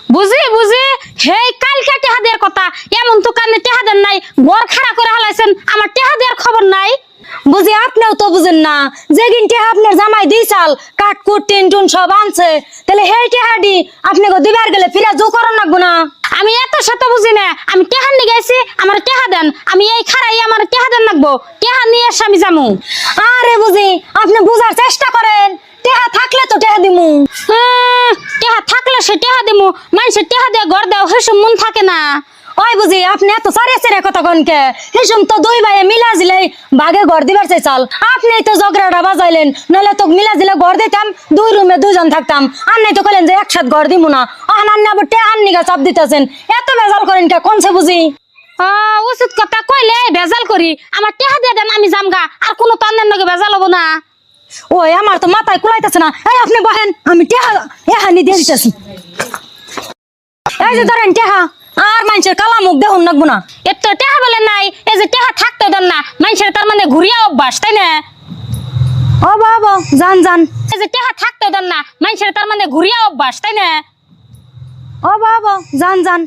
বুঝি বুঝি হেই কালকে টেহা দেওয়ার কথা, এমন তো কানে টেহা দেন নাই, ঘর খাড়া করে হালাইছেন, আমার টেহা দেওয়ার খবর নাই। বুঝি আপনিও তো বুঝেন না, যেদিন টেহা আপনার জামাই দিছাল কাঠকুট টিন টুন সব আনছে, তাহলে হেই টেহাডি আপনি দিবার গেলে ফিরা জো করন লাগবো না। আমি এত শত বুঝি না, আমি টেহা নিয়ে গেছি, আমার টেহা দেন, আমি এই খাড়াই আমার টেহা দেন লাগবো, টেহা নিয়ে এসে আমি যামু। আরে বুঝি আপনি বুঝার চেষ্টা করেন, টেহা থাকলে তো টেহা দিমু। টেহা থাকলে সে টেহা দিমু, মানুষের টেহা দিয়ে ঘর দেও হেসব মন থাকে না। ওই বুঝি আপনি এত সারে সারে কথা কনকে, হেসম তো দুই ভাইয়ে মিলা জিলে বাগে ঘর দিবার চাইছাল, আপনি তো ঝগড়াটা বাজাইলেন, নইলে তো মিলা জিলে ঘর দিতাম, দুই রুমে দুজন থাকতাম, আর নাই তো কইলেন যে একসাথ ঘর দিমু না, আনান্নি আবার টেহা আন্নিগা চাপ দিতেছেন, এত বেজাল করেন কে কোনছে বুঝি। উচিত কথা কইলে ভেজাল করি, আমার টেহা দিয়ে দেন আমি জামগা, আর কোনো তান্দের নাকি ভেজাল হবো না। ওই আমার তো মাথায় কুলাইতেছে না, এই আপনি বহেন, আমি টেহা এহানি দিয়ে দিতেছি। এই যে ধরেন টেহা, আর মানুষের কালা মুখ দেখুন লাগবো না। এত টেহা বলে নাই, এই যে টেহা থাকতে দেন না, মানুষের তার মানে ঘুরিয়া অভ্যাস, তাই না? ও বাবা জান জান, এই যে টেহা থাকতে দেন না, মানুষের তার মানে ঘুরিয়া অভ্যাস, তাই না? ও বাবা জান জান।